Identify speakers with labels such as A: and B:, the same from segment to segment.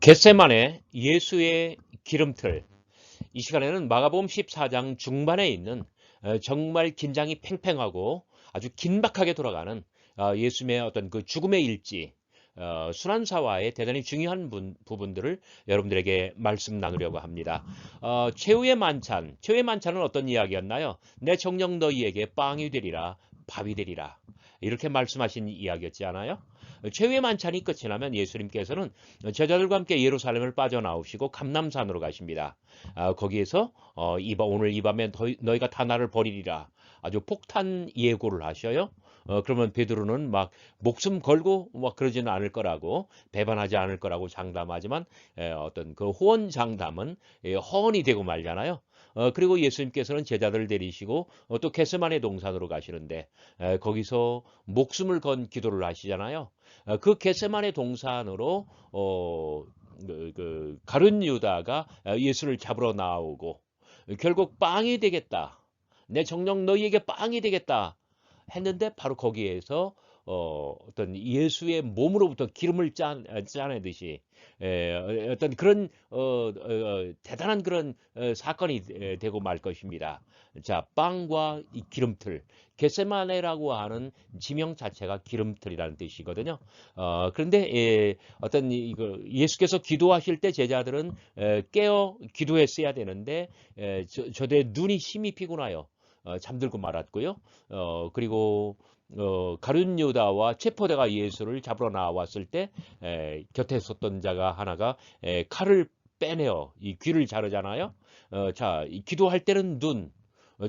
A: 겟세마네 예수의 기름틀. 이 시간에는 마가복음 14장 중반에 있는 정말 긴장이 팽팽하고 아주 긴박하게 돌아가는 예수님의 어떤 그 죽음의 일지, 순환사화의 대단히 중요한 부분들을 여러분들에게 말씀 나누려고 합니다. 최후의 만찬은 어떤 이야기였나요? 내 정녕 너희에게 빵이 되리라, 밥이 되리라. 이렇게 말씀하신 이야기였지 않아요? 최후의 만찬이 끝이 나면 예수님께서는 제자들과 함께 예루살렘을 빠져나오시고 감람산으로 가십니다. 거기에서 오늘 이 밤에 너희가 다 나를 버리리라. 아주 폭탄 예고를 하셔요. 그러면 베드로는 막 목숨 걸고 막 그러지는 않을 거라고, 배반하지 않을 거라고 장담하지만 어떤 그 호언 장담은 허언이 되고 말잖아요. 그리고 예수님께서는 제자들을 데리시고 또 겟세마네 동산으로 가시는데 거기서 목숨을 건 기도를 하시잖아요. 그 겟세마네 동산으로 가룟 유다가 예수를 잡으러 나오고 결국 빵이 되겠다. 내 정녕 너희에게 빵이 되겠다. 했는데 바로 거기에서 어떤 예수의 몸으로부터 기름을 짜내듯이 어떤 그런 대단한 그런 사건이 되고 말 것입니다. 자, 빵과 이 기름틀, 겟세마네라고 하는 지명 자체가 기름틀이라는 뜻이거든요. 그런데 어떤 예수께서 기도하실 때 제자들은 깨어 기도했어야 되는데 저들의 눈이 힘이 피곤하여 잠들고 말았고요. 그리고 가룟 유다와 체포대가 예수를 잡으러 나왔을 때 곁에 있었던 자가 하나가 칼을 빼내어 이 귀를 자르잖아요. 자, 기도할 때는 눈,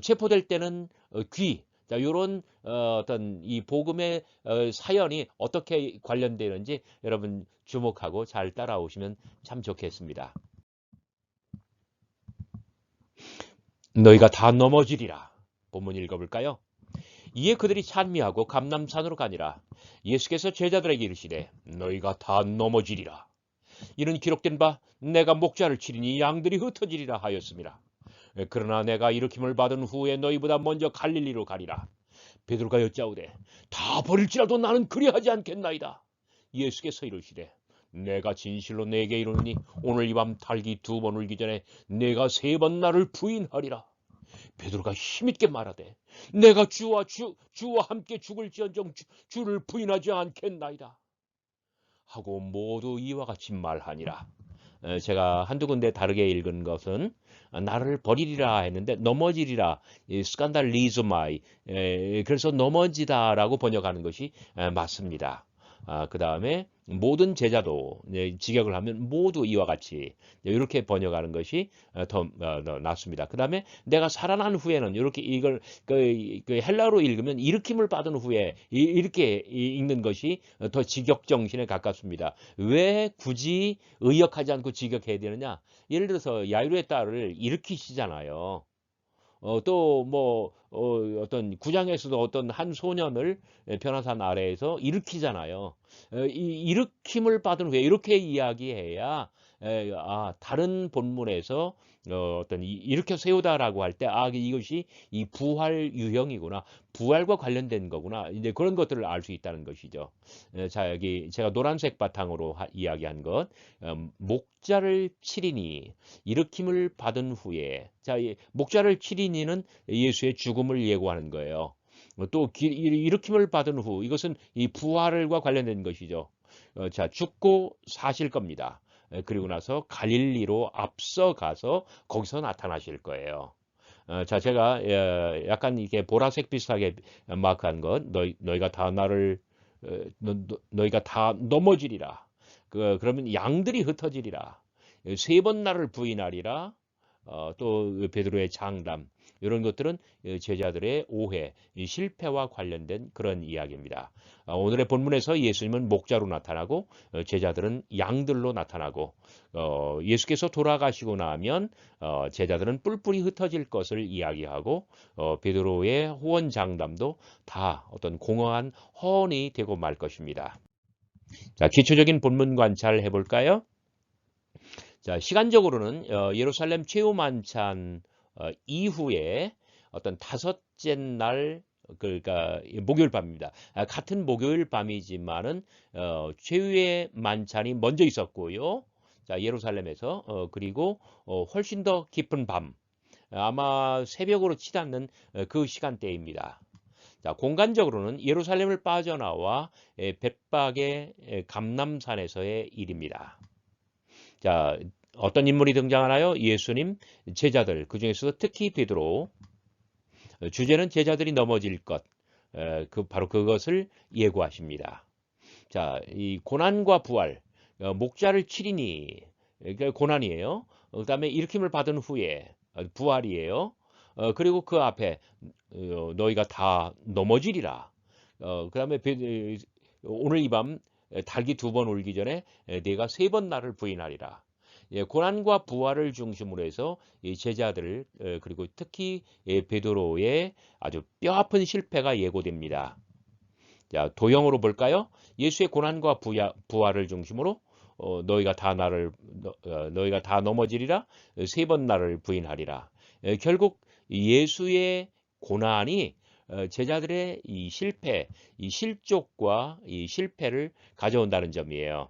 A: 체포될 때는 귀. 자, 이런 어떤 이 복음의 사연이 어떻게 관련되는지 여러분 주목하고 잘 따라오시면 참 좋겠습니다. 너희가 다 넘어지리라. 본문 읽어볼까요? 이에 그들이 찬미하고 감람산으로 가니라. 예수께서 제자들에게 이르시되 너희가 다 넘어지리라. 이는 기록된 바 내가 목자를 치리니 양들이 흩어지리라 하였습니다. 그러나 내가 일으킴을 받은 후에 너희보다 먼저 갈릴리로 가리라. 베드로가 여짜오되 다 버릴지라도 나는 그리하지 않겠나이다. 예수께서 이르시되 내가 진실로 내게 이르노니 오늘 이 밤 달기 2번 울기 전에 내가 3번 나를 부인하리라. 베드로가 힘있게 말하되 내가 주와 함께 죽을지언정 주를 부인하지 않겠나이다 하고 모두 이와 같이 말하니라. 제가 한두 군데 다르게 읽은 것은 나를 버리리라 했는데 넘어지리라, 스칸달리즈마이, 그래서 넘어지다라고 번역하는 것이 맞습니다. 그 다음에 모든 제자도 직역을 하면 모두 이와 같이 이렇게 번역하는 것이 더 낫습니다. 그 다음에 내가 살아난 후에는 이렇게 이걸 그 헬라어로 읽으면 일으킴을 받은 후에 이렇게 읽는 것이 더 직역 정신에 가깝습니다. 왜 굳이 의역하지 않고 직역해야 되느냐? 예를 들어서 야이로의 딸을 일으키시잖아요. 또 뭐 어떤 구장에서도 어떤 한 소년을 변호산 아래에서 일으키잖아요. 일으킴을 받은 후에 이렇게 이야기해야 다른 본문에서 어떤 일으켜 세우다라고 할 때 이것이 이 부활 유형이구나, 부활과 관련된 거구나, 이제 그런 것들을 알 수 있다는 것이죠. 자, 여기 제가 노란색 바탕으로 이야기한 것, 목자를 치리니 일으킴을 받은 후에, 자, 목자를 치리니는 예수의 죽음을 예고하는 거예요. 또 일으킴을 받은 후, 이것은 이 부활과 관련된 것이죠. 자, 죽고 사실 겁니다. 그리고 나서 갈릴리로 앞서가서 거기서 나타나실 거예요. 자, 제가 약간 이게 보라색 비슷하게 마크한 것, 너희가 다 나를 너희가 다 넘어지리라. 그러면 양들이 흩어지리라. 3번 나를 부인하리라. 또 베드로의 장담, 이런 것들은 제자들의 오해, 실패와 관련된 그런 이야기입니다. 오늘의 본문에서 예수님은 목자로 나타나고 제자들은 양들로 나타나고, 예수께서 돌아가시고 나면 제자들은 뿔뿔이 흩어질 것을 이야기하고, 베드로의 호언 장담도 다 어떤 공허한 허언이 되고 말 것입니다. 자, 기초적인 본문 관찰 해볼까요? 자, 시간적으로는 예루살렘 최후 만찬 이후에 어떤 다섯째 날, 그러니까 목요일 밤입니다. 같은 목요일 밤이지만은 최후의 만찬이 먼저 있었고요. 자, 예루살렘에서 그리고 훨씬 더 깊은 밤, 아마 새벽으로 치닫는 그 시간대입니다. 자, 공간적으로는 예루살렘을 빠져나와 벳박의 감람산에서의 일입니다. 자, 어떤 인물이 등장하나요? 예수님, 제자들, 그 중에서도 특히 베드로. 주제는 제자들이 넘어질 것, 바로 그것을 예고하십니다. 자, 이 고난과 부활, 목자를 치리니, 그러니까 고난이에요. 그다음에 일으킴을 받은 후에 부활이에요. 그리고 그 앞에 너희가 다 넘어지리라. 그다음에 오늘 이 밤 닭이 2번 울기 전에 내가 3번 나를 부인하리라. 예, 고난과 부활을 중심으로 해서 이 제자들 그리고 특히 베드로의 아주 뼈아픈 실패가 예고됩니다. 자, 도형으로 볼까요? 예수의 고난과 부활을 중심으로 너희가 다 넘어지리라 3번 나를 부인하리라. 결국 예수의 고난이 제자들의 이 실패, 이 실족과 이 실패를 가져온다는 점이에요.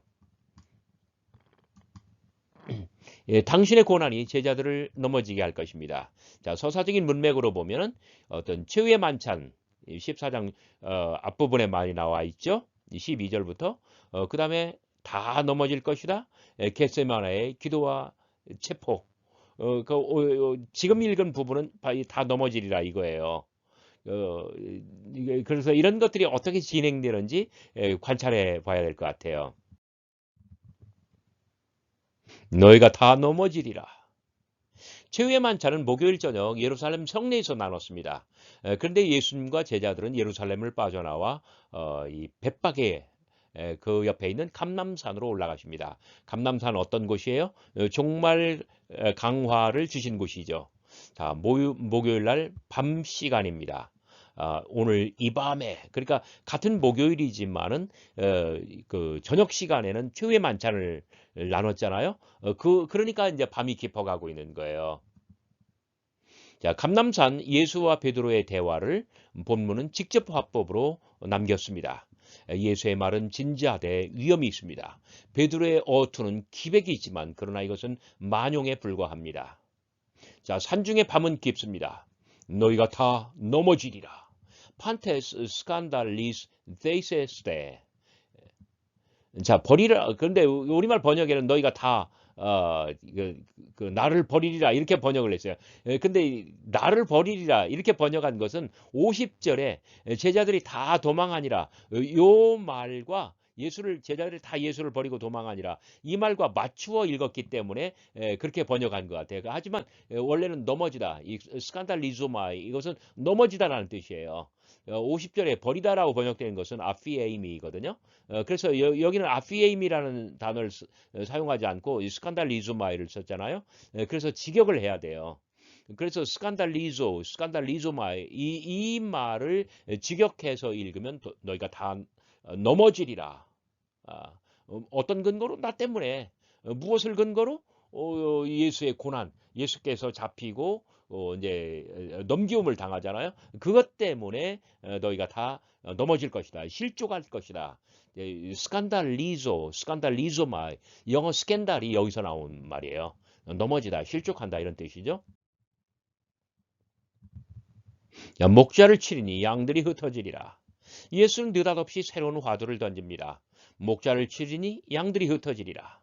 A: 예, 당신의 고난이 제자들을 넘어지게 할 것입니다. 자, 서사적인 문맥으로 보면은 어떤 최후의 만찬 14장 앞부분에 많이 나와 있죠. 12절부터 그 다음에 다 넘어질 것이다. 겟세마네의 기도와 체포. 지금 읽은 부분은 다 넘어지리라 이거예요. 그래서 이런 것들이 어떻게 진행되는지 관찰해 봐야 될 것 같아요. 너희가 다 넘어지리라. 최후의 만찬은 목요일 저녁 예루살렘 성내에서 나눴습니다. 그런데 예수님과 제자들은 예루살렘을 빠져나와 이 벳박에 그 옆에 있는 감람산으로 올라가십니다. 감람산 어떤 곳이에요? 종말 강화를 주신 곳이죠. 자, 목요일 날 밤 시간입니다. 오늘 이 밤에 그러니까 같은 목요일이지만은 그 저녁 시간에는 최후의 만찬을 나눴잖아요. 그러니까 이제 밤이 깊어가고 있는 거예요. 자, 감람산 예수와 베드로의 대화를 본문은 직접 화법으로 남겼습니다. 예수의 말은 진지하되 위험이 있습니다. 베드로의 어투는 기백이 있지만 그러나 이것은 만용에 불과합니다. 자, 산중의 밤은 깊습니다. 너희가 다 넘어지리라. 판테스 스칸달리스 데이세스테. 자, 버리라. 그런데 우리말 번역에는 너희가 다 나를 버리리라 이렇게 번역을 했어요. 근데 나를 버리리라 이렇게 번역한 것은 50절에 제자들이 다 도망하니라 요 말과 제자들이 다 예수를 버리고 도망하니라 이 말과 맞추어 읽었기 때문에 그렇게 번역한 것 같아요. 하지만 원래는 넘어지다, 이 스칸달리조마 이것은 넘어지다라는 뜻이에요. 50절에 버리다라고 번역되는 것은 아피에이미거든요. 그래서 여기는 아피에이미라는 단어를 사용하지 않고 스칸달리조마이를 썼잖아요. 그래서 직역을 해야 돼요. 그래서 스칸달리조마이 이 말을 직역해서 읽으면 너희가 다 넘어지리라. 어떤 근거로? 나 때문에. 무엇을 근거로? 예수의 고난, 예수께서 잡히고 이제 넘기움을 당하잖아요. 그것 때문에 너희가 다 넘어질 것이다. 실족할 것이다. 스칸달리조마, 영어 스캔달이 여기서 나온 말이에요. 넘어지다, 실족한다 이런 뜻이죠. 야, 목자를 치리니 양들이 흩어지리라. 예수는 느닷없이 새로운 화두를 던집니다. 목자를 치리니 양들이 흩어지리라.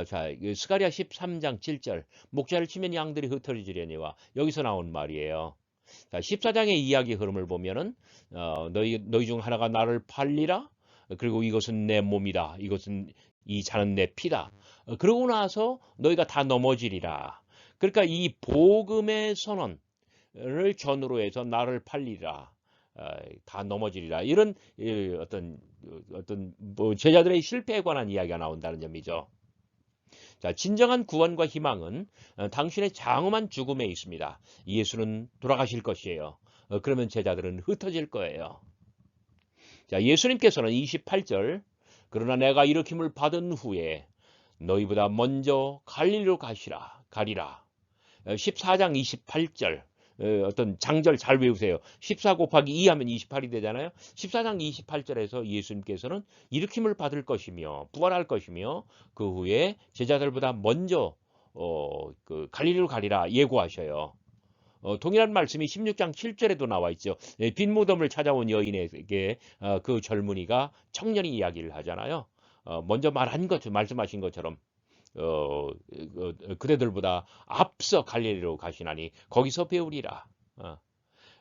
A: 자, 스가랴 13장 7절 목자를 치면 양들이 흩어지려니와 여기서 나온 말이에요. 자, 14장의 이야기 흐름을 보면은 너희 중 하나가 나를 팔리라. 그리고 이것은 내 몸이다. 이 잔은 내 피다. 그러고 나서 너희가 다 넘어지리라. 그러니까 이 복음의 선언을 전으로 해서 나를 팔리라. 다 넘어지리라. 이런 어떤 제자들의 실패에 관한 이야기가 나온다는 점이죠. 자, 진정한 구원과 희망은 당신의 장엄한 죽음에 있습니다. 예수는 돌아가실 것이에요. 그러면 제자들은 흩어질 거예요. 자, 예수님께서는 28절 그러나 내가 일으킴을 받은 후에 너희보다 먼저 갈릴리로 가리라. 14장 28절 어떤 장절 잘 외우세요. 14 곱하기 2 하면 28이 되잖아요. 14장 28절에서 예수님께서는 일으킴을 받을 것이며 부활할 것이며 그 후에 제자들보다 먼저 그 갈릴리로 가리라 예고하셔요. 동일한 말씀이 16장 7절에도 나와 있죠. 빈 무덤을 찾아온 여인에게 그 젊은이가 청년이 이야기를 하잖아요. 먼저 말한 것, 말씀하신 것처럼 그대들보다 앞서 갈릴리로 가시나니 거기서 배우리라.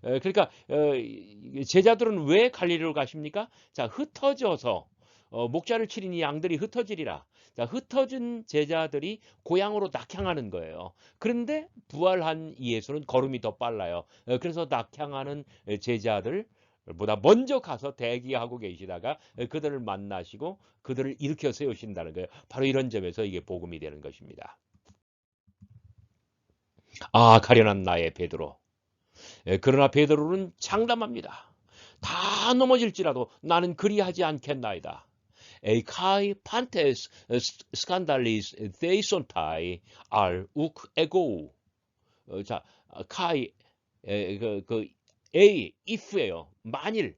A: 그러니까 제자들은 왜 갈릴리로 가십니까? 자, 흩어져서 목자를 치리니 양들이 흩어지리라. 자, 흩어진 제자들이 고향으로 낙향하는 거예요. 그런데 부활한 예수는 걸음이 더 빨라요. 그래서 낙향하는 제자들보다 먼저 가서 대기하고 계시다가 그들을 만나시고 그들을 일으켜 세우신다는 거예요. 바로 이런 점에서 이게 복음이 되는 것입니다. 아, 가련한 나의 베드로. 그러나 베드로는 장담합니다. 다 넘어질지라도 나는 그리하지 않겠나이다. 에이카이 판테스 스칸달리스 데이손타이 알 우크 에고. 자, 카이 A if예요. 만일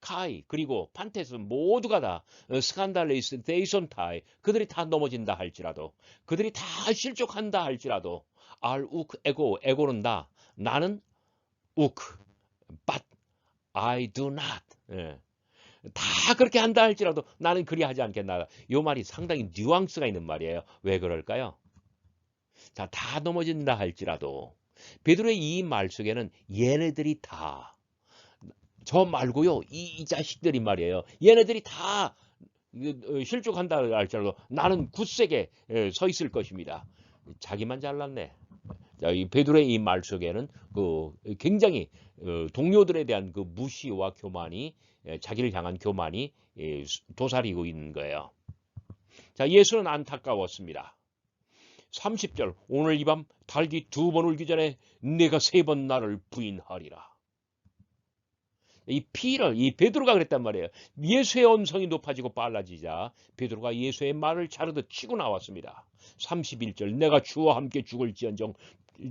A: 카이 그리고 판테스 모두가 다 스칸달리스 데이손타이 그들이 다 넘어진다 할지라도 그들이 다 실족한다 할지라도 알 우크 에고 에고는 나 나는 우크 but I do not. 예. 다 그렇게 한다 할지라도 나는 그리하지 않겠나. 요 말이 상당히 뉘앙스가 있는 말이에요. 왜 그럴까요? 자, 다 넘어진다 할지라도 베드로의 이 말 속에는 얘네들이 다 저 말고요. 이 자식들이 말이에요. 얘네들이 다 실족한다 할지라도 나는 굳세게 서 있을 것입니다. 자기만 잘났네. 자, 이 베드로의 이 말 속에는 그 굉장히 동료들에 대한 그 무시와 교만이 자기를 향한 교만이 도사리고 있는 거예요. 자, 예수는 안타까웠습니다. 30절 오늘 이 밤 달기 2번 울기 전에 내가 3번 나를 부인하리라. 이 베드로가 그랬단 말이에요. 예수의 언성이 높아지고 빨라지자 베드로가 예수의 말을 자르듯 치고 나왔습니다. 31절 내가 주와 함께 죽을지언정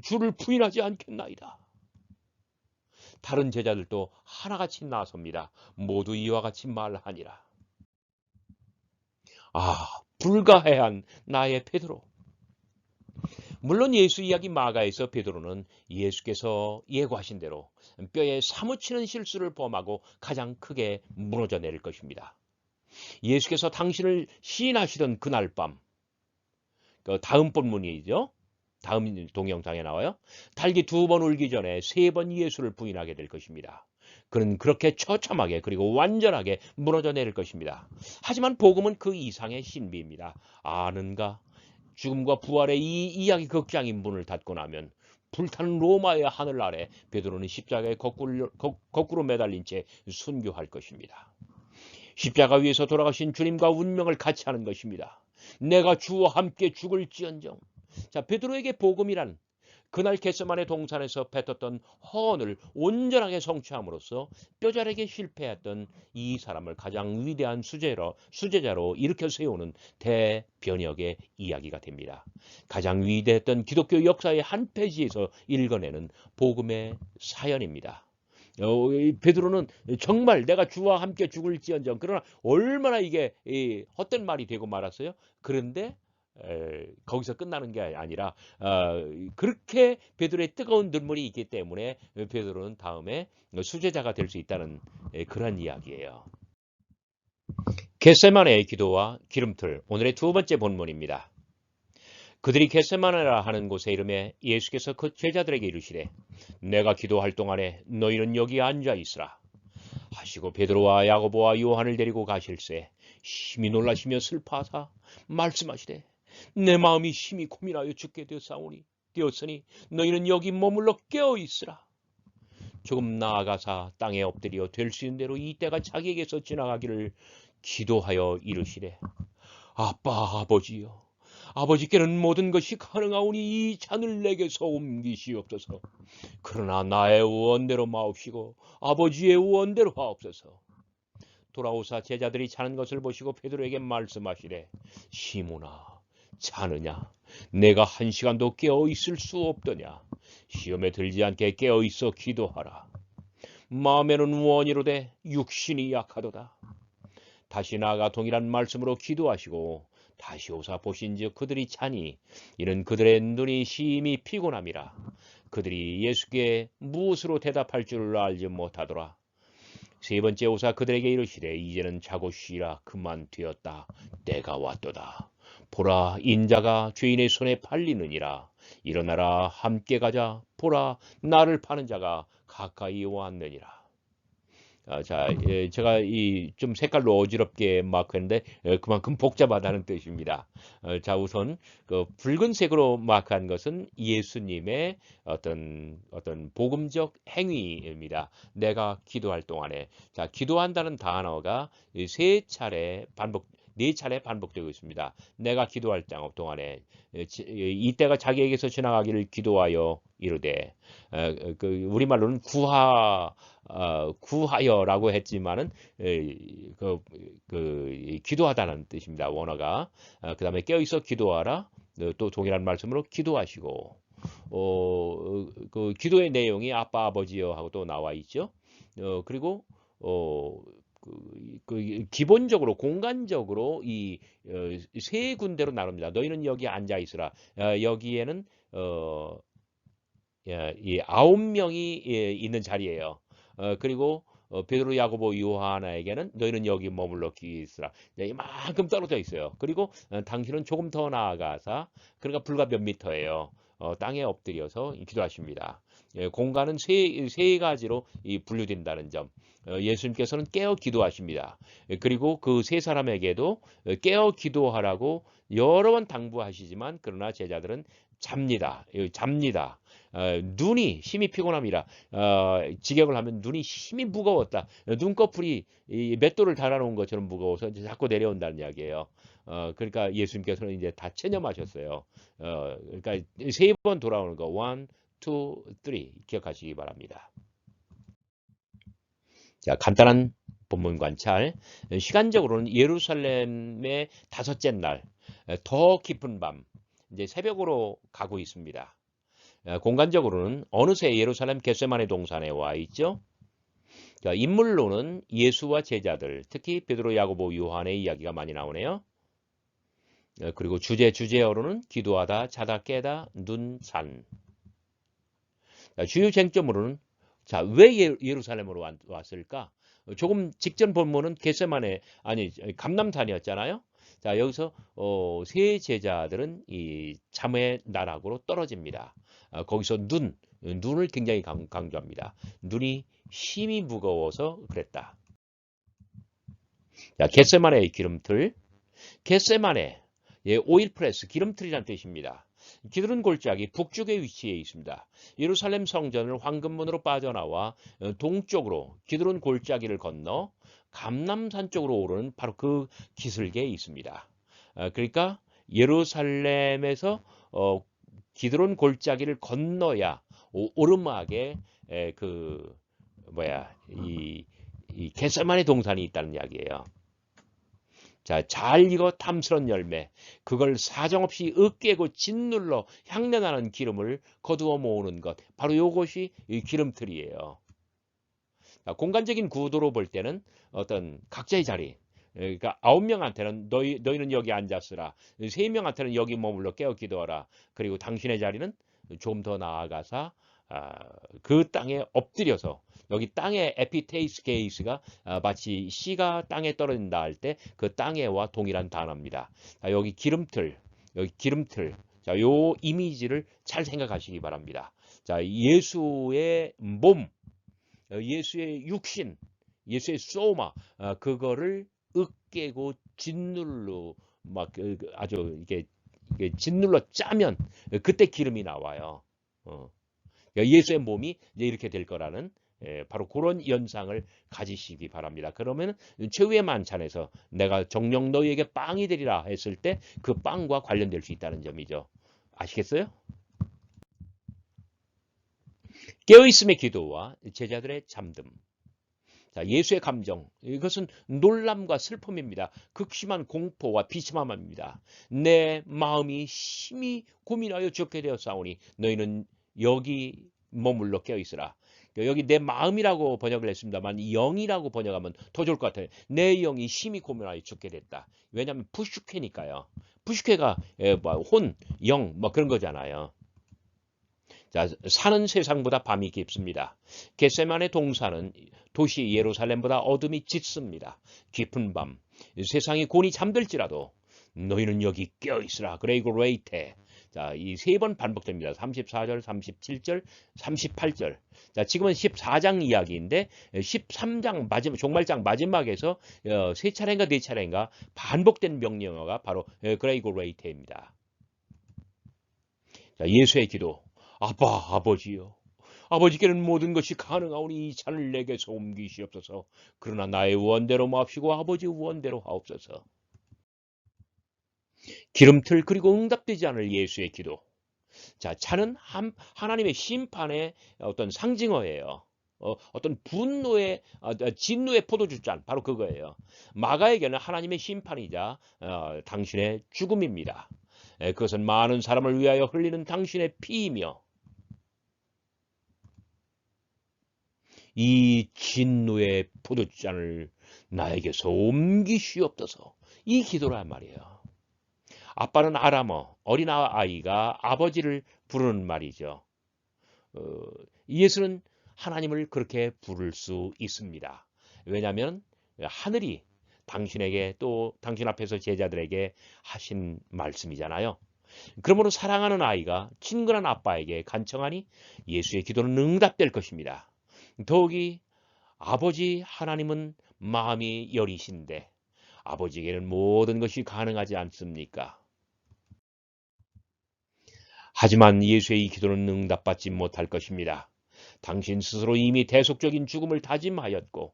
A: 주를 부인하지 않겠나이다. 다른 제자들도 하나같이 나섭니다. 모두 이와 같이 말하니라. 아, 불가해한 나의 베드로. 물론 예수 이야기 마가에서 베드로는 예수께서 예고하신 대로 뼈에 사무치는 실수를 범하고 가장 크게 무너져 내릴 것입니다. 예수께서 당신을 시인하시던 그날 밤, 그 다음 본문이죠. 다음 동영상에 나와요. 달기 2번 울기 전에 3번 예수를 부인하게 될 것입니다. 그는 그렇게 처참하게 그리고 완전하게 무너져 내릴 것입니다. 하지만 복음은 그 이상의 신비입니다. 아는가? 죽음과 부활의 이 이야기 극장이 문을 닫고 나면 불타는 로마의 하늘 아래 베드로는 십자가에 거꾸로 매달린 채 순교할 것입니다. 십자가 위에서 돌아가신 주님과 운명을 같이 하는 것입니다. 내가 주와 함께 죽을지언정. 자, 베드로에게 복음이란 그날 겟세마네 동산에서 뱉었던 허언을 온전하게 성취함으로써 뼈저리게 실패했던 이 사람을 가장 위대한 수제자로 일으켜 세우는 대변혁의 이야기가 됩니다. 가장 위대했던 기독교 역사의 한 페이지에서 읽어내는 복음의 사연입니다. 베드로는 정말 내가 주와 함께 죽을지언정 그러나 얼마나 이게 헛된 말이 되고 말았어요. 그런데 거기서 끝나는 게 아니라 그렇게 베드로의 뜨거운 눈물이 있기 때문에 베드로는 다음에 수제자가 될 수 있다는 그런 이야기예요. 겟세마네의 기도와 기름틀 오늘의 두 번째 본문입니다. 그들이 겟세마네라 하는 곳의 이름에 예수께서 그 제자들에게 이르시되 내가 기도할 동안에 너희는 여기 앉아 있으라 하시고 베드로와 야고보와 요한을 데리고 가실새 심히 놀라시며 슬퍼하사 말씀하시되 내 마음이 심히 고민하여 죽게 되었으니 너희는 여기 머물러 깨어 있으라. 조금 나아가사 땅에 엎드려 될 수 있는 대로 이 때가 자기에게서 지나가기를 기도하여 이르시되 아빠 아버지여 아버지께는 모든 것이 가능하오니 이 잔을 내게서 옮기시옵소서. 그러나 나의 원대로 마옵시고 아버지의 원대로 하옵소서. 돌아오사 제자들이 자는 것을 보시고 베드로에게 말씀하시되 시몬아 자느냐? 내가 1시간도 깨어 있을 수 없더냐? 시험에 들지 않게 깨어 있어 기도하라. 마음에는 원이로되 육신이 약하도다. 다시 나아가 동일한 말씀으로 기도하시고 다시 오사 보신즉 그들이 자니 이는 그들의 눈이 심히 피곤함이라. 그들이 예수께 무엇으로 대답할 줄 알지 못하더라. 세 번째 오사 그들에게 이르시되 이제는 자고 쉬라. 그만 되었다. 때가 왔도다. 보라, 인자가 죄인의 손에 팔리느니라. 일어나라, 함께 가자. 보라, 나를 파는 자가 가까이 왔느니라. 제가 이 좀 색깔로 어지럽게 마크했는데 그만큼 복잡하다는 뜻입니다. 자, 우선 그 붉은색으로 마크한 것은 예수님의 어떤 복음적 행위입니다. 내가 기도할 동안에, 자, 기도한다는 단어가 네 차례 반복되고 있습니다. 내가 기도할 동안에 이때가 자기에게서 지나가기를 기도하여 이르되, 우리말로는 구하여라고 했지만은 기도하다는 뜻입니다. 원어가. 그 다음에 깨어있어 기도하라. 또 동일한 말씀으로 기도하시고, 그 기도의 내용이 아빠 아버지여 하고 또 나와 있죠. 그리고 기본적으로 공간적으로 이 세 군데로 나눕니다. 너희는 여기 앉아 있으라. 여기에는 이 9명이 있는 자리예요. 그리고 베드로, 야고보, 요하나에게는 너희는 여기 머물러 있으라. 이만큼 떨어져 있어요. 그리고 당신은 조금 더 나아가서, 그러니까 불과 몇 미터예요. 땅에 엎드려서 기도하십니다. 공간은 세 가지로 분류된다는 점. 예수님께서는 깨어 기도하십니다. 그리고 그 세 사람에게도 깨어 기도하라고 여러 번 당부하시지만, 그러나 제자들은 잡니다. 잡니다. 눈이 심히 피곤함이라. 직역을 하면 눈이 심히 무거웠다. 눈꺼풀이 맷돌을 달아놓은 것처럼 무거워서 자꾸 내려온다는 이야기예요. 그러니까 예수님께서는 이제 다 체념하셨어요. 그러니까 세 번 돌아오는 거, 1, 2, 3 기억하시기 바랍니다. 자, 간단한 본문 관찰. 시간적으로는 예루살렘의 다섯째 날, 더 깊은 밤, 이제 새벽으로 가고 있습니다. 공간적으로는 어느새 예루살렘 겟세마네 동산에 와 있죠. 자, 인물로는 예수와 제자들, 특히 베드로, 야고보, 요한의 이야기가 많이 나오네요. 그리고 주제어로는 기도하다, 자다, 깨다, 눈, 산. 자, 주요 쟁점으로는, 자, 왜 예루살렘으로 왔을까? 조금 직전 본문은 감남산이었잖아요. 자, 여기서 세 제자들은 이 잠의 나락으로 떨어집니다. 거기서 눈을 굉장히 강조합니다. 눈이 심히 무거워서 그랬다. 자, 겟세마네의 기름틀. 겟세마네, 오일 프레스, 기름틀이라는 뜻입니다. 기드론 골짜기 북쪽에 위치해 있습니다. 예루살렘 성전을 황금문으로 빠져나와 동쪽으로 기드론 골짜기를 건너 감람산 쪽으로 오르는 바로 그 기슭에 있습니다. 그러니까 예루살렘에서 기드론 골짜기를 건너야 오르막에 이 겟세마네 동산이 있다는 이야기예요. 자, 잘 익어 탐스런 열매, 그걸 사정없이 으깨고 짓눌러 향내나는 기름을 거두어 모으는 것, 바로 이것이 이 기름틀이에요. 자, 공간적인 구도로 볼 때는 어떤 각자의 자리, 그러니까 9명한테는 너희는 여기 앉았으라, 3명한테는 여기 머물러 깨어 기도하라, 그리고 당신의 자리는 좀 더 나아가서 그 땅에 엎드려서, 여기 땅의 에피테이스 게이스가 마치 씨가 땅에 떨어진다 할 때 그 땅에와 동일한 단어입니다. 자, 여기 기름틀. 자, 요 이미지를 잘 생각하시기 바랍니다. 자, 예수의 몸, 예수의 육신, 예수의 소마, 그거를 으깨고 짓눌러 아주 이게 짓눌러 짜면 그때 기름이 나와요. 예수의 몸이 이제 이렇게 될 거라는 바로 그런 연상을 가지시기 바랍니다. 그러면 최후의 만찬에서 내가 정녕 너희에게 빵이 되리라 했을 때 그 빵과 관련될 수 있다는 점이죠. 아시겠어요? 깨어있음의 기도와 제자들의 잠듦. 자, 예수의 감정, 이것은 놀람과 슬픔입니다. 극심한 공포와 비참함입니다. 내 마음이 심히 고민하여 죽게 되었사오니 너희는 여기 머물러 깨어있으라. 여기 내 마음이라고 번역을 했습니다만 영이라고 번역하면 더 좋을 것 같아요. 내 영이 심히 고민하여 죽게 됐다. 왜냐하면 푸슈케니까요. 푸슈케가 혼, 영 뭐 그런 거잖아요. 자, 사는 세상보다 밤이 깊습니다. 겟세마네 동산은 도시 예루살렘보다 어둠이 짙습니다. 깊은 밤, 세상이 곤히 잠들지라도 너희는 여기 깨어있으라. 그레이고레이테. 자, 이 세 번 반복됩니다. 34절, 37절, 38절. 자, 지금은 14장 이야기인데 13장 마지막 종말장 마지막에서 세 차례인가 네 차례인가 반복된 명령어가 바로 그레이고레이테입니다. 자, 예수의 기도. 아빠, 아버지요. 아버지께는 모든 것이 가능하오니 이 잔을 내게서 옮기시옵소서. 그러나 나의 원대로 마옵시고 아버지 원대로 하옵소서. 기름틀 그리고 응답되지 않을 예수의 기도. 자, 잔은 하나님의 심판의 어떤 상징어예요. 어떤 분노의 진노의 포도주 잔 바로 그거예요. 마가에게는 하나님의 심판이자 당신의 죽음입니다. 그것은 많은 사람을 위하여 흘리는 당신의 피이며 이 진노의 포도잔을 나에게서 옮기시옵소서. 이 기도란 말이에요. 아빠는 아람어, 어린아이가 아버지를 부르는 말이죠. 예수는 하나님을 그렇게 부를 수 있습니다. 왜냐하면 하늘이 당신에게 또 당신 앞에서 제자들에게 하신 말씀이잖아요. 그러므로 사랑하는 아이가 친근한 아빠에게 간청하니 예수의 기도는 응답될 것입니다. 더욱이 아버지 하나님은 마음이 여리신데 아버지에게는 모든 것이 가능하지 않습니까? 하지만 예수의 이 기도는 응답받지 못할 것입니다. 당신 스스로 이미 대속적인 죽음을 다짐하였고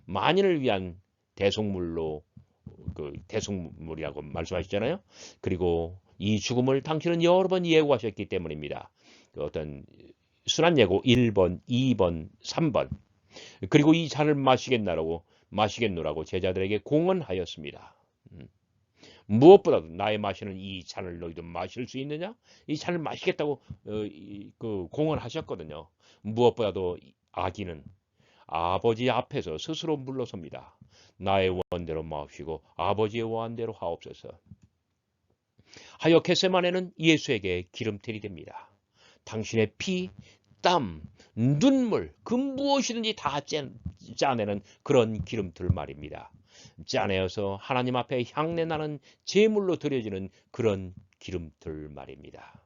A: 만인을 위한 대속물로 대속물이라고 말씀하셨잖아요. 그리고 이 죽음을 당신은 여러 번 예고하셨기 때문입니다. 어떤 순환 예고 1번, 2번, 3번. 그리고 이 잔을 마시겠노라고 제자들에게 공언하였습니다. 무엇보다도 나의 마시는 이 잔을 너희도 마실 수 있느냐? 이 잔을 마시겠다고 공언하셨거든요. 무엇보다도 아기는 아버지 앞에서 스스로 물러섭니다. 나의 원대로 마옵시고 아버지의 원대로 하옵소서. 하여 겟세마네는 예수에게 기름텔이 됩니다. 당신의 피, 땀, 눈물, 그 무엇이든지 다 짜내는 그런 기름틀 말입니다. 짜내어서 하나님 앞에 향내나는 제물로 드려지는 그런 기름틀 말입니다.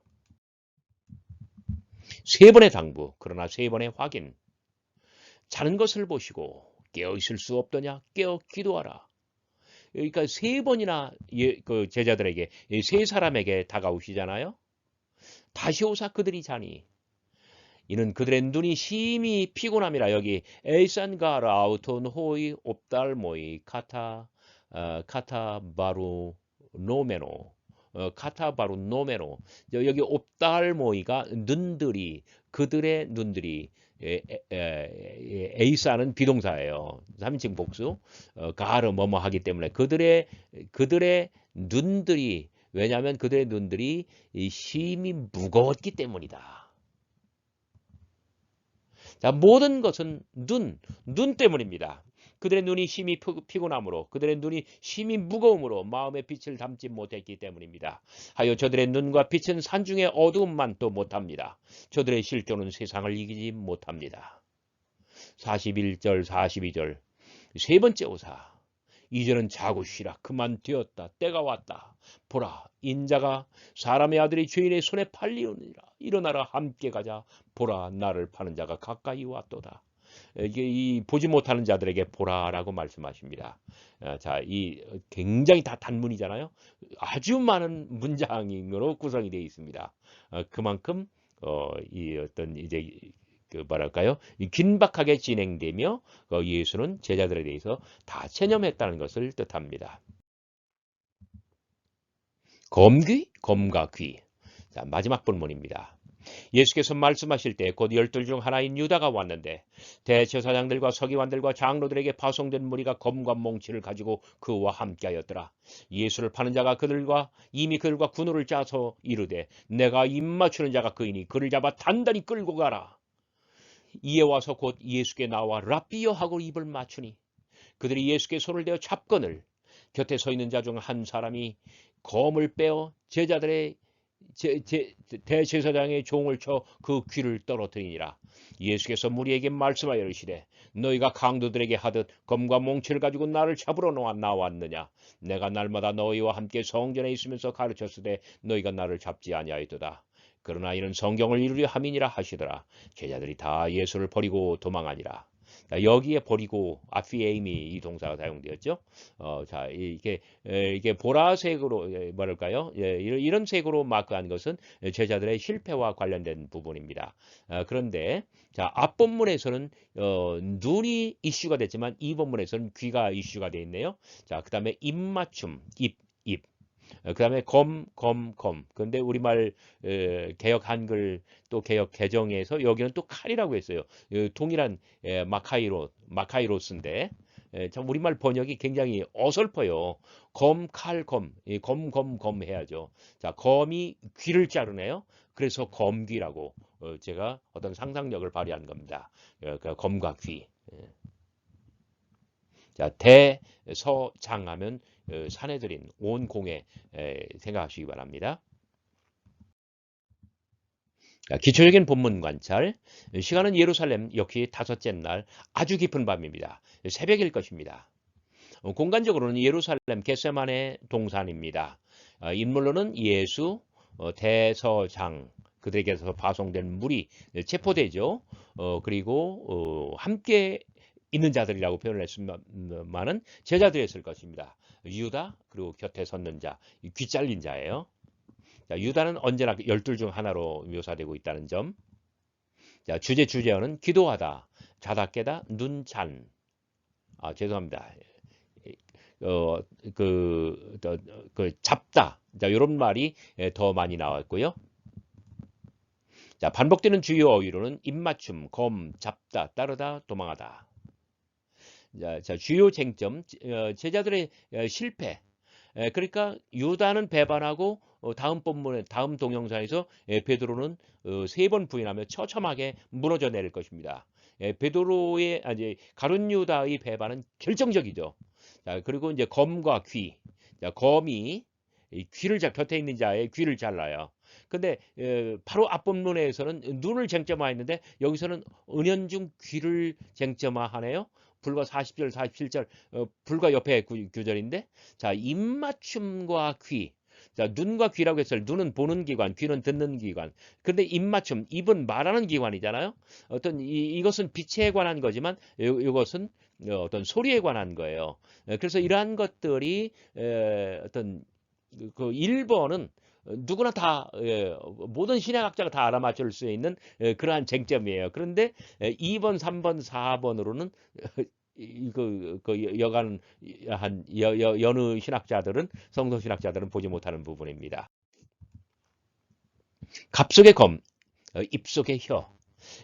A: 세 번의 당부, 그러나 세 번의 확인. 자는 것을 보시고 깨어 있을 수 없더냐? 깨어 기도하라. 그러니까 세 번이나 제자들에게 세 사람에게 다가오시잖아요. 다시 오사 그들이 자니 이는 그들의 눈이 심히 피곤함이라. 여기 에이산가라 아우톤 호이 옵달모이 카타바루 노메노 카타바루 노메노. 여기 옵달모이가 눈들이, 그들의 눈들이, 에이사는 비동사예요. 3인칭 복수. 가르 뭐뭐 하기 때문에 그들의 눈들이, 왜냐하면 그들의 눈들이 심히 무거웠기 때문이다. 자, 모든 것은 눈 때문입니다. 그들의 눈이 심히 피곤함으로, 그들의 눈이 심히 무거움으로 마음의 빛을 담지 못했기 때문입니다. 하여 저들의 눈과 빛은 산중의 어두움만 또 못합니다. 저들의 실존은 세상을 이기지 못합니다. 41절, 42절. 세 번째 오사. 이제는 자고 쉬라. 그만 되었다. 때가 왔다. 보라, 인자가 사람의 아들이 죄인의 손에 팔리오니라. 일어나라, 함께 가자. 보라, 나를 파는 자가 가까이 왔도다. 이게 이 보지 못하는 자들에게 보라라고 말씀하십니다. 자, 이 굉장히 다 단문이잖아요. 아주 많은 문장으로 구성이 되어 있습니다. 그만큼 이 어떤 이제 뭐랄까요? 긴박하게 진행되며 예수는 제자들에 대해서 다 체념했다는 것을 뜻합니다. 검귀, 검과 귀. 자, 마지막 본문입니다. 예수께서 말씀하실 때 곧 12 중 하나인 유다가 왔는데 대제사장들과 서기관들과 장로들에게 파송된 무리가 검과 몽치를 가지고 그와 함께하였더라. 예수를 파는 자가 이미 그들과 군우를 짜서 이르되 내가 입 맞추는 자가 그이니 그를 잡아 단단히 끌고 가라. 이에 와서 곧 예수께 나와 랍비여 하고 입을 맞추니 그들이 예수께 손을 대어 잡거늘 곁에 서 있는 자 중 한 사람이 검을 빼어 제자들의 대제사장의 종을 쳐 그 귀를 떨어뜨리니라. 예수께서 무리에게 말씀하여 이르시되 너희가 강도들에게 하듯 검과 몽치를 가지고 나를 잡으러 나왔느냐. 내가 날마다 너희와 함께 성전에 있으면서 가르쳤으되 너희가 나를 잡지 아니하였도다. 그러나 이는 성경을 이루려 함이니라 하시더라. 제자들이 다 예수를 버리고 도망하니라. 여기에 버리고 아피에임이 이 동사가 사용되었죠. 자, 이게 보라색으로 뭐랄까요? 이런 색으로 마크한 것은 제자들의 실패와 관련된 부분입니다. 그런데 자, 앞본문에서는 눈이 이슈가 됐지만 이 본문에서는 귀가 이슈가 되어 있네요. 자, 그다음에 입맞춤, 입. 그다음에 검. 그런데 우리말 개역 한글 또 개역 개정에서 여기는 또 칼이라고 했어요. 동일한 마카이로스인데 참 우리말 번역이 굉장히 어설퍼요. 검, 칼, 검, 검 해야죠. 자, 검이 귀를 자르네요. 그래서 검귀라고 제가 어떤 상상력을 발휘한 겁니다. 그러니까 검과 귀. 자, 대서장하면 사내들인 온 공회 생각하시기 바랍니다. 자, 기초적인 본문 관찰. 시간은 예루살렘 역시 다섯째 날 아주 깊은 밤입니다. 새벽일 것입니다. 공간적으로는 예루살렘 겟세마네 동산입니다. 인물로는 예수, 대서장, 그들에게서 파송된 무리, 체포되죠. 그리고 함께 있는 자들이라고 표현을 했지만은 제자들이었을 것입니다. 유다 그리고 곁에 섰는 자, 귀 잘린 자예요. 자, 유다는 언제나 12 중 하나로 묘사되고 있다는 점. 자, 주제어는 기도하다, 자다 깨다, 눈찬. 죄송합니다. 잡다. 자, 이런 말이 더 많이 나왔고요. 자, 반복되는 주요 어휘로는 입맞춤, 검, 잡다, 따르다, 도망하다. 자, 주요 쟁점, 제자들의 실패. 그러니까 유다는 배반하고 다음 본문에 다음 동영상에서 베드로는 3번 부인하며 처참하게 무너져 내릴 것입니다. 베드로의 가룟 유다의 배반은 결정적이죠. 자, 그리고 이제 검과 귀. 자, 검이 귀를 곁에 있는 자의 귀를 잘라요. 근데 바로 앞본문에서는 눈을 쟁점화했는데 여기서는 은연중 귀를 쟁점화하네요. 불과 40절, 47절, 불과 옆에 구절인데, 자, 입맞춤과 귀. 자, 눈과 귀라고 했어요. 눈은 보는 기관, 귀는 듣는 기관. 근데 입맞춤, 입은 말하는 기관이잖아요. 이것은 빛에 관한 거지만, 이것은 어떤 소리에 관한 거예요. 그래서 이러한 것들이, 어떤, 그 1번은 누구나 다 모든 신학학자가 다 알아맞힐 수 있는 그러한 쟁점이에요. 그런데 2번, 3번, 4번으로는 여간 한 여느 신학자들은 성서 신학자들은 보지 못하는 부분입니다. 갑속의 검, 입속의 혀.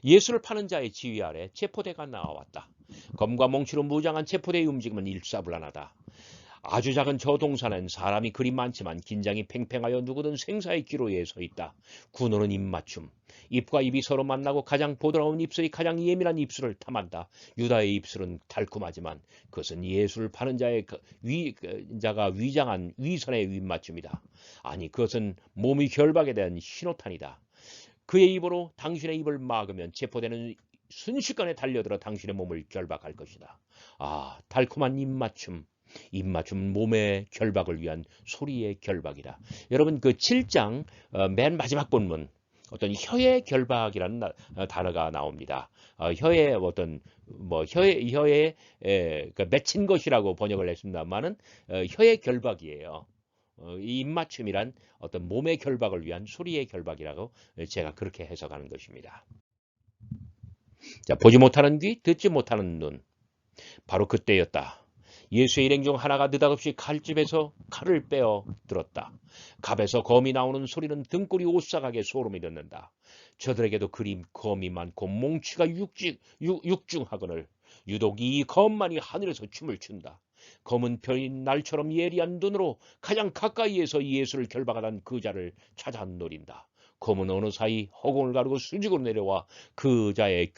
A: 예수를 파는 자의 지휘 아래 체포대가 나와왔다. 검과 몽치로 무장한 체포대의 움직임은 일사불란하다. 아주 작은 저 동산엔 사람이 그리 많지만 긴장이 팽팽하여 누구든 생사의 기로에 서 있다. 군호는 입맞춤. 입과 입이 서로 만나고 가장 보드라운 입술이 가장 예민한 입술을 탐한다. 유다의 입술은 달콤하지만 그것은 예수를 파는 자가 위장한 위선의 입맞춤이다. 아니 그것은 몸이 결박에 대한 신호탄이다. 그의 입으로 당신의 입을 막으면 체포되는 순식간에 달려들어 당신의 몸을 결박할 것이다. 달콤한 입맞춤. 입맞춤 몸의 결박을 위한 소리의 결박이다. 여러분 그 7장 맨 마지막 본문 어떤 혀의 결박이라는 단어가 나옵니다. 혀의 어떤 혀에 맺힌 것이라고 번역을 했습니다만은 혀의 결박이에요. 이 입맞춤이란 어떤 몸의 결박을 위한 소리의 결박이라고 제가 그렇게 해석하는 것입니다. 자, 보지 못하는 귀, 듣지 못하는 눈. 바로 그때였다. 예수의 일행 중 하나가 느닷없이 칼집에서 칼을 빼어 들었다. 갑에서 검이 나오는 소리는 등골이 오싹하게 소름이 돋는다. 저들에게도 그리 검이 많고 몽치가 육중하거늘 유독 이 검만이 하늘에서 춤을 춘다. 검은 별인 날처럼 예리한 눈으로 가장 가까이에서 예수를 결박하던 그 자를 찾아 노린다. 검은 어느 사이 허공을 가르고 수직으로 내려와 그 자의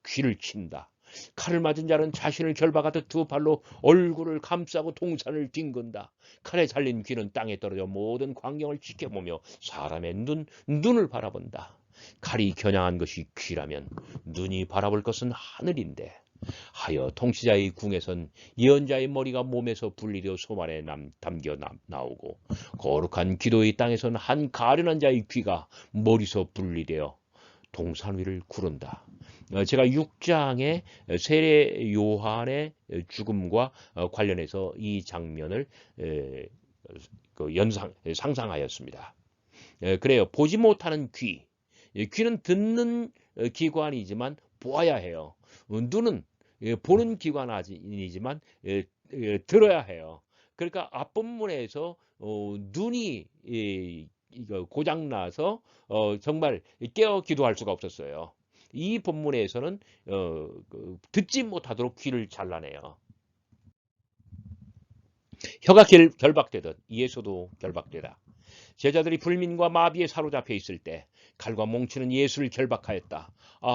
A: 귀를 친다. 칼을 맞은 자는 자신을 결박하듯 두 발로 얼굴을 감싸고 동산을 뒹군다. 칼에 잘린 귀는 땅에 떨어져 모든 광경을 지켜보며 사람의 눈을 바라본다. 칼이 겨냥한 것이 귀라면 눈이 바라볼 것은 하늘인데 하여 통치자의 궁에선 예언자의 머리가 몸에서 분리되어 소만에 담겨 나오고 거룩한 기도의 땅에선 한 가련한 자의 귀가 머리서 분리되어 동산 위를 구른다. 제가 6장의 세례 요한의 죽음과 관련해서 이 장면을 상상하였습니다. 그래요. 보지 못하는 귀. 귀는 듣는 기관이지만 보아야 해요. 눈은 보는 기관이지만 들어야 해요. 그러니까 앞본문에서 눈이 고장나서 정말 깨어 기도할 수가 없었어요. 이 본문에서는 듣지 못하도록 귀를 잘라내요. 혀가 결박되듯 예수도 결박되다. 제자들이 불민과 마비에 사로잡혀 있을 때 칼과 몽치는 예수를 결박하였다.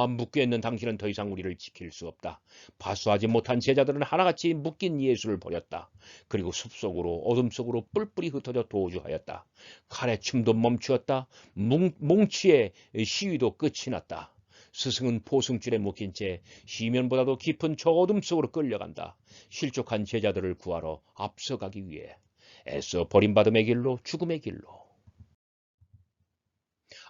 A: 묶여 있는 당신은 더 이상 우리를 지킬 수 없다. 파수하지 못한 제자들은 하나같이 묶인 예수를 버렸다. 그리고 숲속으로 어둠 속으로 뿔뿔이 흩어져 도주하였다. 칼의 춤도 멈추었다. 몽치의 시위도 끝이 났다. 스승은 포승줄에 묶인 채 시면보다도 깊은 저 어둠 속으로 끌려간다. 실족한 제자들을 구하러 앞서가기 위해 애써 버림받음의 길로 죽음의 길로.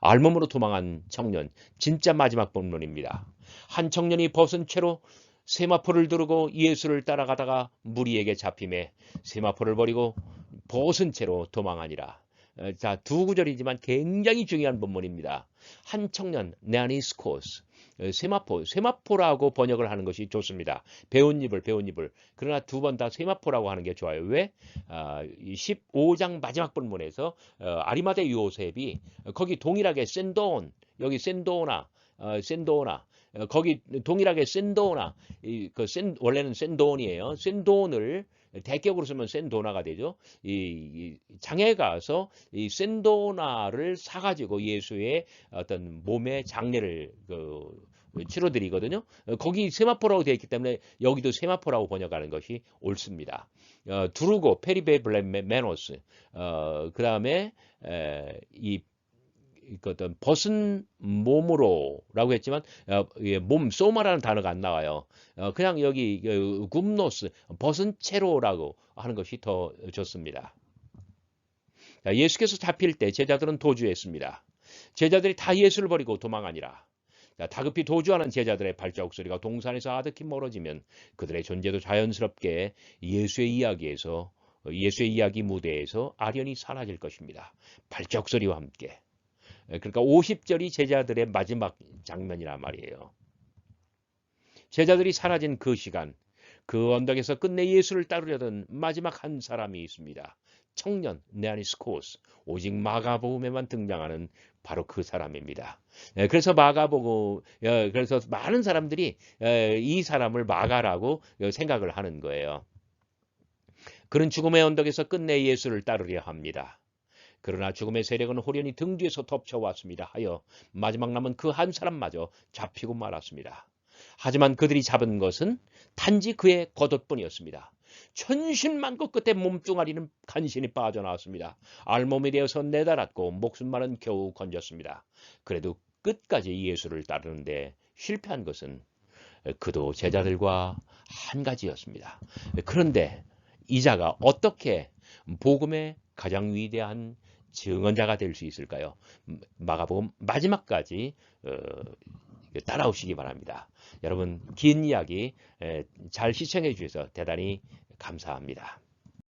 A: 알몸으로 도망한 청년, 진짜 마지막 본문입니다. 한 청년이 벗은 채로 세마포를 두르고 예수를 따라가다가 무리에게 잡힘에 세마포를 버리고 벗은 채로 도망하니라. 자, 두 구절이지만 굉장히 중요한 본문입니다. 한 청년, 네아니스코스, 세마포라고 번역을 하는 것이 좋습니다. 배운 입을. 그러나 두 번 다 세마포라고 하는 게 좋아요. 왜? 15장 마지막 본문에서 아리마대 요셉이 거기 동일하게 센도온, 여기 센도오나, 거기 동일하게 센도오나, 원래는 센도온이에요. 센도온을 대격으로 쓰면 센도나가 되죠. 이 장에 가서 이 센도나를 사가지고 예수의 어떤 몸의 장례를 치러드리거든요. 거기 세마포라고 되어 있기 때문에 여기도 세마포라고 번역하는 것이 옳습니다. 두르고 페리베블레메노스, 그 다음에 이 어떤 벗은 몸으로라고 했지만 몸 소마라는 단어가 안 나와요. 그냥 여기 굼노스 벗은 채로라고 하는 것이 더 좋습니다. 예수께서 잡힐 때 제자들은 도주했습니다. 제자들이 다 예수를 버리고 도망하니라. 다급히 도주하는 제자들의 발자국 소리가 동산에서 아득히 멀어지면 그들의 존재도 자연스럽게 예수의 이야기 무대에서 아련히 사라질 것입니다. 발자국 소리와 함께. 그러니까 50절이 제자들의 마지막 장면이란 말이에요. 제자들이 사라진 그 시간, 그 언덕에서 끝내 예수를 따르려던 마지막 한 사람이 있습니다. 청년 네아니스코스, 오직 마가복음에만 등장하는 바로 그 사람입니다. 그래서 그래서 많은 사람들이 이 사람을 마가라고 생각을 하는 거예요. 그는 죽음의 언덕에서 끝내 예수를 따르려 합니다. 그러나 죽음의 세력은 호련히 등 뒤에서 덮쳐왔습니다 하여 마지막 남은 그 한 사람마저 잡히고 말았습니다. 하지만 그들이 잡은 것은 단지 그의 겉옷뿐이었습니다. 천신만고 끝에 몸뚱아리는 간신히 빠져나왔습니다. 알몸이 되어서 내달았고 목숨만은 겨우 건졌습니다. 그래도 끝까지 예수를 따르는데 실패한 것은 그도 제자들과 한 가지였습니다. 그런데 이자가 어떻게 복음의 가장 위대한 증언자가 될 수 있을까요? 마가복음 마지막까지 따라오시기 바랍니다. 여러분 긴 이야기 잘 시청해 주셔서 대단히 감사합니다.